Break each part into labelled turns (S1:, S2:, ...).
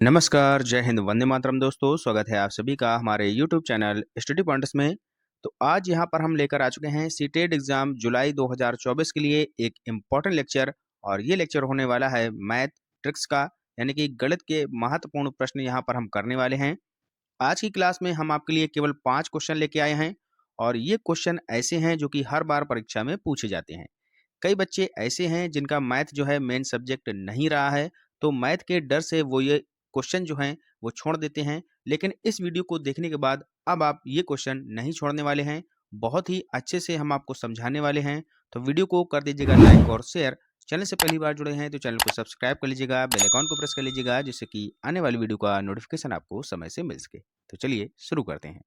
S1: नमस्कार, जय हिंद, वंदे मातरम दोस्तों। स्वागत है आप सभी का हमारे यूट्यूब चैनल स्टडी पॉइंट्स में। तो आज यहाँ पर हम लेकर आ चुके हैं सीटेट एग्जाम जुलाई 2024 के लिए एक इम्पॉर्टेंट लेक्चर। और ये लेक्चर होने वाला है मैथ ट्रिक्स का, यानी कि गणित के महत्वपूर्ण प्रश्न यहाँ पर हम करने वाले हैं। आज की क्लास में हम आपके लिए केवल 5 क्वेश्चन लेके आए हैं। और ये क्वेश्चन ऐसे हैं जो कि हर बार परीक्षा में पूछे जाते हैं। कई बच्चे ऐसे हैं जिनका मैथ जो है मेन सब्जेक्ट नहीं रहा है, तो मैथ के डर से वो ये क्वेश्चन जो हैं वो छोड़ देते हैं। लेकिन इस वीडियो को देखने के बाद अब आप ये क्वेश्चन नहीं छोड़ने वाले हैं, बहुत ही अच्छे से हम आपको समझाने वाले हैं। तो वीडियो को कर दीजिएगा लाइक और शेयर। चैनल से पहली बार जुड़े हैं तो चैनल को सब्सक्राइब कर लीजिएगा, बेल आइकन को प्रेस कर लीजिएगा, जिससे कि आने वाली वीडियो का नोटिफिकेशन आपको समय से मिल सके। तो चलिए शुरू करते हैं।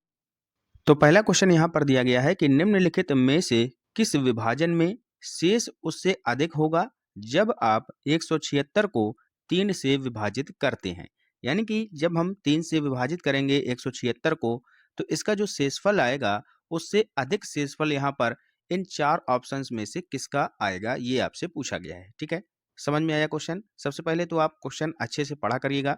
S1: तो पहला क्वेश्चन यहाँ पर दिया गया है कि निम्नलिखित में से किस विभाजन में शेष उससे अधिक होगा जब आप 176 को 3 से विभाजित करते हैं। यानी कि जब हम 3 से विभाजित करेंगे 176 को, तो इसका जो शेषफल आएगा उससे अधिक शेषफल यहाँ पर इन 4 ऑप्शंस में से किसका आएगा, ये आपसे पूछा गया है। ठीक है, समझ में आया क्वेश्चन? सबसे पहले तो आप क्वेश्चन अच्छे से पढ़ा करिएगा।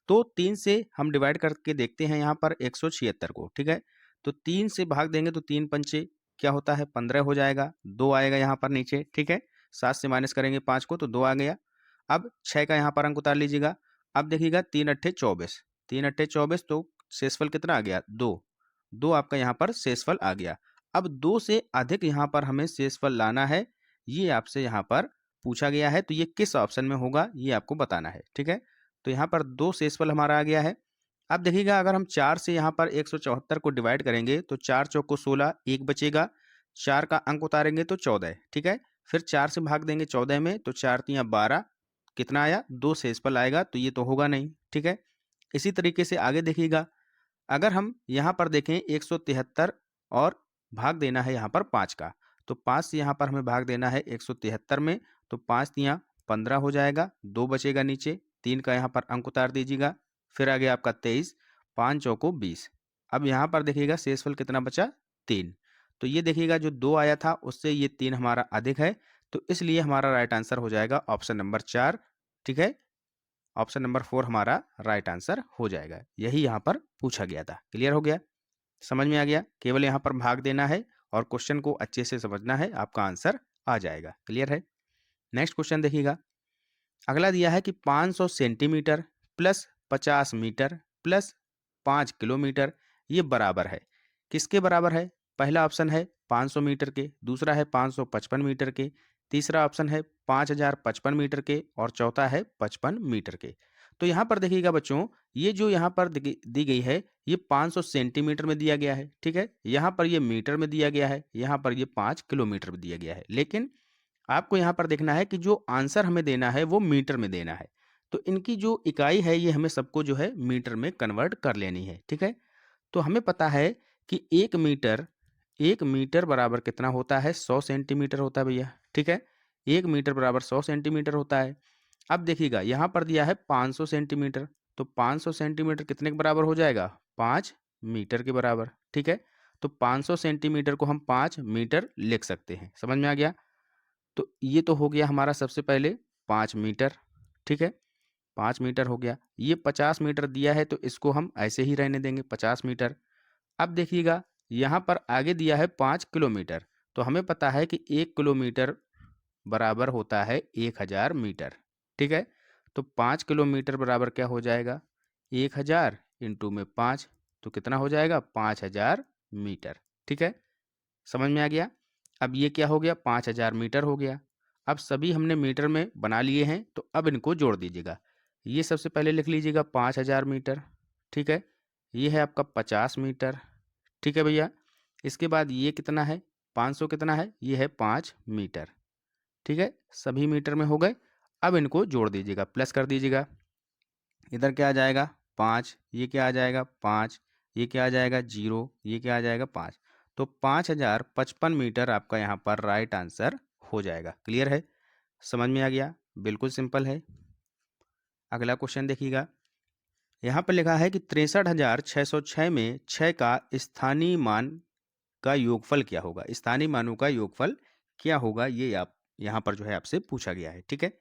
S1: तो 3 से हम डिवाइड करके देखते हैं यहाँ पर 176 को। ठीक है, तो 3 से भाग देंगे तो 3 पंचे क्या होता है 15 हो जाएगा, 2 आएगा यहाँ पर नीचे। ठीक है, 7 से माइनस करेंगे 5 को तो 2 आ गया। अब 6 का यहाँ पर अंक उतार लीजिएगा। अब देखिएगा 3 अट्ठे 24, 3 अट्ठे 24, तो शेषफल कितना आ गया 2, 2 आपका यहाँ पर शेषफल आ गया। अब 2 से अधिक यहाँ पर हमें शेषफल लाना है, ये आपसे यहाँ पर पूछा गया है। तो ये किस ऑप्शन में होगा ये आपको बताना है। ठीक है, तो यहाँ पर 2 शेषफल हमारा आ गया है। अब देखिएगा अगर हम 4 से यहाँ पर 174 को डिवाइड करेंगे तो 4 चौक को 16, 1 बचेगा, 4 का अंक उतारेंगे तो 14। ठीक है, फिर 4 से भाग देंगे 14 में तो 4 तियाँ 12, कितना आया 2 शेषफल आएगा, तो ये तो होगा नहीं। ठीक है, इसी तरीके से आगे देखिएगा, अगर हम यहाँ पर देखें 173 और भाग देना है यहाँ पर 5 का, तो 5 से यहाँ पर हमें भाग देना है 173 में, तो 5 तियाँ 15 हो जाएगा, 2 बचेगा नीचे, 3 का यहाँ पर अंक उतार दीजिएगा, फिर आ गया आपका 23, 5 चौको 20। अब यहाँ पर देखिएगा शेषफल कितना बचा 3। तो ये देखिएगा जो 2 आया था उससे ये 3 हमारा अधिक है, तो इसलिए हमारा राइट आंसर हो जाएगा ऑप्शन नंबर 4। ठीक है, ऑप्शन नंबर 4 हमारा राइट आंसर हो जाएगा। यही यहाँ पर पूछा गया था। क्लियर हो गया, समझ में आ गया? केवल यहाँ पर भाग देना है और क्वेश्चन को अच्छे से समझना है, आपका आंसर आ जाएगा। क्लियर है? नेक्स्ट क्वेश्चन देखिएगा, अगला दिया है कि 500 centimetre plus 50 metre plus 5 kilometre ये बराबर है। किसके बराबर है? पहला ऑप्शन है 500 मीटर के, दूसरा है 555 मीटर के, तीसरा ऑप्शन है 5055 मीटर के और चौथा है 55 मीटर के। तो यहाँ पर देखिएगा बच्चों, ये जो यहाँ पर दी गई है ये 500 सेंटीमीटर में दिया गया है। ठीक है, यहाँ पर ये मीटर में दिया गया है, यहाँ पर ये 5 किलोमीटर में दिया गया है। लेकिन आपको यहाँ पर देखना है कि जो आंसर हमें देना है वो मीटर में देना है। तो इनकी जो इकाई है ये हमें सबको जो है मीटर में कन्वर्ट कर लेनी है। ठीक है, तो हमें पता है कि 1 मीटर बराबर कितना होता है 100 सेंटीमीटर होता है भैया। ठीक है, 1 मीटर बराबर 100 सेंटीमीटर होता है। अब देखिएगा यहाँ पर दिया है 500 सेंटीमीटर, तो 500 सेंटीमीटर कितने के बराबर हो जाएगा 5 मीटर के बराबर। ठीक है, तो 500 सेंटीमीटर को हम 5 मीटर लिख सकते हैं। समझ में आ गया? तो ये तो हो गया हमारा सबसे पहले 5 मीटर। ठीक है, 5 मीटर हो गया। ये 50 मीटर दिया है तो इसको हम ऐसे ही रहने देंगे 50 मीटर। अब देखिएगा यहाँ पर आगे दिया है 5 किलोमीटर, तो हमें पता है कि 1 किलोमीटर बराबर होता है 1000 मीटर। ठीक है, तो 5 किलोमीटर बराबर क्या हो जाएगा 1000 इंटू में 5, तो कितना हो जाएगा 5000 मीटर। ठीक है, समझ में आ गया? अब ये क्या हो गया 5000 मीटर हो गया। अब सभी हमने मीटर में बना लिए हैं, तो अब इनको जोड़ दीजिएगा। ये सबसे पहले लिख लीजिएगा 5000 मीटर। ठीक है, ये है आपका 50 मीटर। ठीक है भैया, इसके बाद ये कितना है 500 कितना है, ये है 5 मीटर। ठीक है, सभी मीटर में हो गए। अब इनको जोड़ दीजिएगा, प्लस कर दीजिएगा। इधर क्या आ जाएगा 5, ये क्या आ जाएगा 5, ये क्या आ जाएगा 0, ये क्या आ जाएगा 5। तो 5055 मीटर आपका यहाँ पर राइट आंसर हो जाएगा। क्लियर है? समझ में आ गया? बिल्कुल सिंपल है। अगला क्वेश्चन देखिएगा, यहाँ पर लिखा है कि 63,606 में 6 का स्थानीय मान का योगफल क्या होगा। स्थानीय मानों का योगफल क्या होगा ये आप यहाँ पर जो है आपसे पूछा गया है। ठीक है,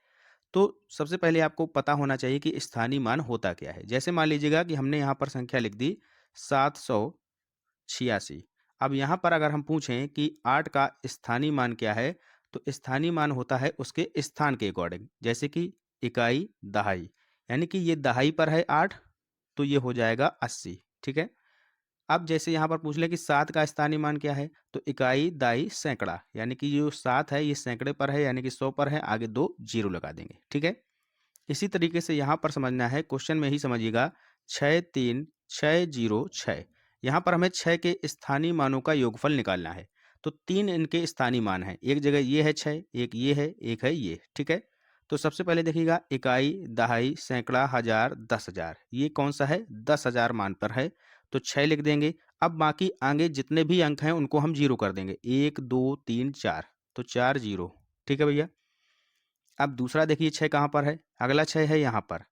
S1: तो सबसे पहले आपको पता होना चाहिए कि स्थानीय मान होता क्या है। जैसे मान लीजिएगा कि हमने यहाँ पर संख्या लिख दी 786। अब यहाँ पर अगर हम पूछें कि 8 का स्थानीय मान क्या है, तो स्थानीय मान होता है उसके स्थान के अकॉर्डिंग। जैसे कि इकाई, दहाई, यानी कि ये दहाई पर है 8, तो ये हो जाएगा 80। ठीक है। अब जैसे यहाँ पर पूछ ले कि 7 का स्थानीय मान क्या है, तो इकाई, दाई, सैकड़ा, यानी कि जो 7 है ये सैकड़े पर है, यानी कि 100 पर है, आगे 2 जीरो लगा देंगे। ठीक है। इसी तरीके से यहाँ पर समझना है, क्वेश्चन में ही समझिएगा। 63606, यहाँ पर हमें 6 के स्थानीय मानों का योगफल निकालना है। तो 3 इनके स्थानीय मान हैं, एक जगह ये है 6, एक ये है, एक है ये। ठीक है। तो सबसे पहले देखिएगा, इकाई, दहाई, सैकड़ा, हजार, 10,000, ये कौन सा है, 10,000 मान पर है, तो 6 लिख देंगे। अब बाकी आगे जितने भी अंक हैं उनको हम जीरो कर देंगे, 1 2 3 4, तो 4 जीरो। ठीक है भैया। अब दूसरा देखिए 6 कहाँ पर है, अगला 6 है यहाँ पर,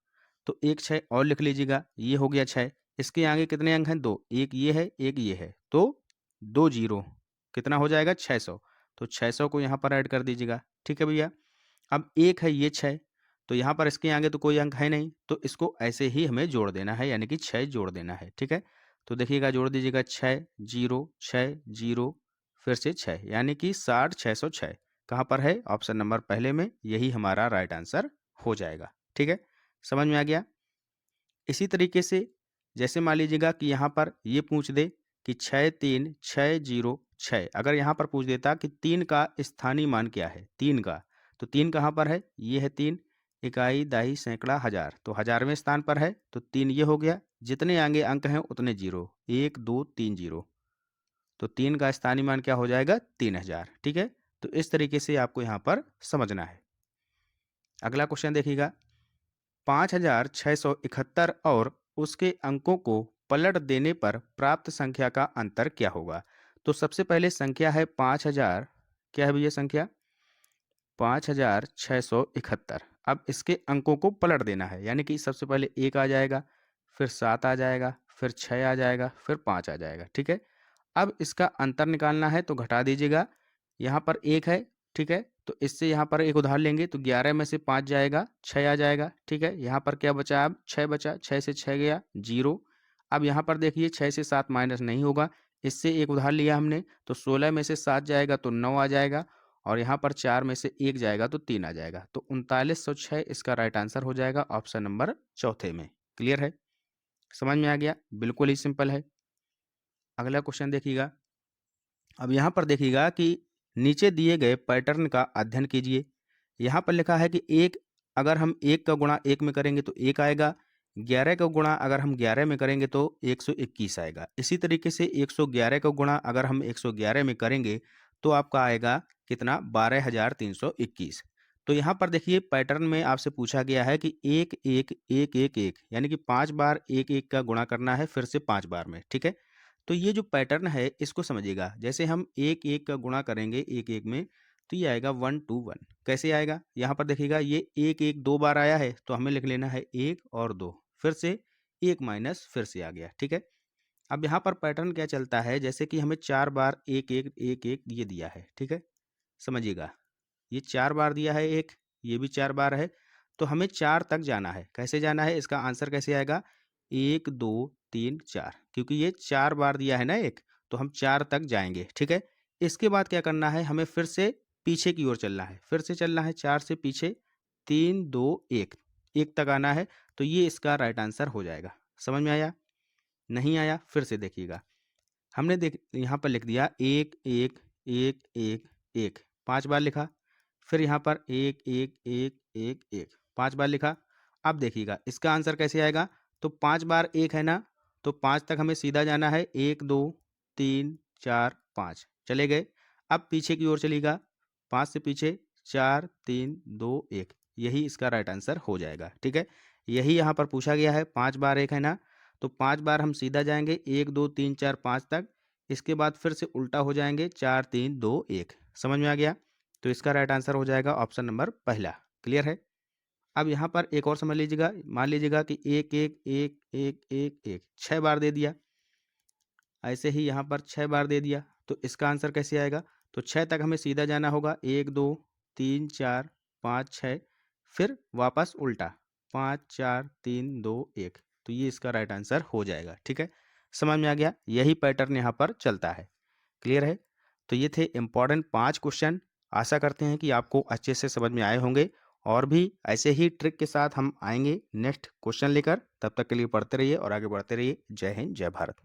S1: तो एक 6 और लिख लीजिएगा, ये हो गया 6। इसके आगे कितने अंक हैं, 2, एक ये है, एक ये है, तो 2 जीरो, कितना हो जाएगा, 600। तो 600 को यहाँ पर ऐड कर दीजिएगा। ठीक है भैया। अब एक है ये 6, तो यहाँ पर इसके आगे तो कोई अंक है नहीं, तो इसको ऐसे ही हमें जोड़ देना है, यानी कि 6 जोड़ देना है। ठीक है। तो देखिएगा, जोड़ दीजिएगा, 6 जीरो 6 जीरो, फिर से 6, यानी कि 60 606 कहाँ पर है, ऑप्शन नंबर पहले में, यही हमारा राइट आंसर हो जाएगा। ठीक है। समझ में आ गया। इसी तरीके से जैसे मान लीजिएगा कि यहाँ पर ये पूछ दे कि 63606, अगर यहाँ पर पूछ देता कि 3 का स्थानीय मान क्या है, 3 का, तो 3 कहाँ पर है, ये है 3, इकाई, दाई, सैकड़ा, हजार, तो 1000वें स्थान पर है, तो 3 ये हो गया, जितने आगे अंक हैं उतने जीरो, 1 2 3 जीरो, तो 3 का स्थानीय मान क्या हो जाएगा, 3000। ठीक है। तो इस तरीके से आपको यहाँ पर समझना है। अगला क्वेश्चन देखिएगा, 5671 और उसके अंकों को पलट देने पर प्राप्त संख्या का अंतर क्या होगा। तो सबसे पहले संख्या है 5000, क्या है भैया संख्या, 5671। अब इसके अंकों को पलट देना है, यानी कि सबसे पहले 1 आ जाएगा, फिर 7 आ जाएगा, फिर 6 आ जाएगा, फिर 5 आ जाएगा। ठीक है। अब इसका अंतर निकालना है, तो घटा दीजिएगा, यहाँ पर 1 है। ठीक है। तो इससे यहाँ पर एक उधार लेंगे, तो 11 में से 5 जाएगा, 6 आ जाएगा। ठीक है। यहाँ पर क्या बचा, अब 6 बचा, 6 से 6 गया, जीरो। अब यहाँ पर देखिए 6 से 7 माइनस नहीं होगा, इससे एक उधार लिया हमने, तो 16 में से 7 जाएगा तो 9 आ जाएगा, और यहाँ पर 4 में से 1 जाएगा तो 3 आ जाएगा, तो 3906 इसका राइट आंसर हो जाएगा, ऑप्शन नंबर चौथे में। क्लियर है, समझ में आ गया, बिल्कुल ही सिंपल है। अगला क्वेश्चन देखिएगा। अब यहाँ पर देखिएगा कि नीचे दिए गए पैटर्न का अध्ययन कीजिए। यहाँ पर लिखा है कि एक, अगर हम 1 का गुणा 1 में करेंगे तो 1 आएगा, 11 का गुणा अगर हम 11 में करेंगे तो 121 आएगा। इसी तरीके से 111 का गुणा अगर हम 111 में करेंगे तो आपका आएगा कितना, 12321। तो यहाँ पर देखिए पैटर्न में आपसे पूछा गया है कि 1 1 1 1 1, यानी कि 5 बार 1 1 का गुणा करना है, फिर से 5 बार में। ठीक है। तो ये जो पैटर्न है इसको समझिएगा, जैसे हम 1 1 का गुणा करेंगे 1 1 में, तो ये आएगा 1 2 1। कैसे आएगा, यहाँ पर देखिएगा ये 1 1 2 बार आया है, तो हमें लिख लेना है 1 और 2, फिर से 1 माइनस, फिर से आ गया। ठीक है। अब यहाँ पर पैटर्न क्या चलता है, जैसे कि हमें 4 बार 1 1 1 1 ये दिया है। ठीक है। समझिएगा, ये 4 बार दिया है, एक ये भी 4 बार है, तो हमें 4 तक जाना है। कैसे जाना है, इसका आंसर कैसे आएगा, 1 2 3 4, क्योंकि ये 4 बार दिया है ना एक, तो हम 4 तक जाएंगे। ठीक है। इसके बाद क्या करना है, हमें फिर से पीछे की ओर चलना है, फिर से चलना है 4 से पीछे, 3 2 1, 1 तक आना है, तो ये इसका राइट आंसर हो जाएगा। समझ में आया, नहीं आया फिर से देखिएगा। हमने देख यहाँ पर लिख दिया 1 1 1 1 1, 5 बार लिखा, फिर यहाँ पर 1 1 1 1 1, 5 बार लिखा। अब देखिएगा इसका आंसर कैसे आएगा, तो 5 बार 1 है ना, तो 5 तक हमें सीधा जाना है, 1 2 3 4 5 चले गए। अब पीछे की ओर चलिएगा, 5 से पीछे, 4 3 2 1, यही इसका राइट आंसर हो जाएगा। ठीक है। यही यहाँ पर पूछा गया है, 5 बार 1 है ना, तो 5 बार हम सीधा जाएंगे, 1 2 3 4 5 तक, इसके बाद फिर से उल्टा हो जाएंगे, 4 3 2 1। समझ में आ गया, तो इसका राइट आंसर हो जाएगा ऑप्शन नंबर पहला। क्लियर है। अब यहाँ पर एक और समझ लीजिएगा, मान लीजिएगा कि 1 1 1 1 1 1 6 बार दे दिया, ऐसे ही यहाँ पर 6 बार दे दिया, तो इसका आंसर कैसे आएगा, तो 6 तक हमें सीधा जाना होगा, 1 2 3 4 5 6, फिर वापस उल्टा 5 4 3 2 1, तो ये इसका राइट आंसर हो जाएगा। ठीक है, समझ में आ गया, यही पैटर्न यहाँ पर चलता है। क्लियर है? तो ये थे इम्पॉर्टेंट 5 क्वेश्चन। आशा करते हैं कि आपको अच्छे से समझ में आए होंगे, और भी ऐसे ही ट्रिक के साथ हम आएंगे नेक्स्ट क्वेश्चन लेकर। तब तक के लिए पढ़ते रहिए और आगे बढ़ते रहिए। जय हिंद, जय भारत।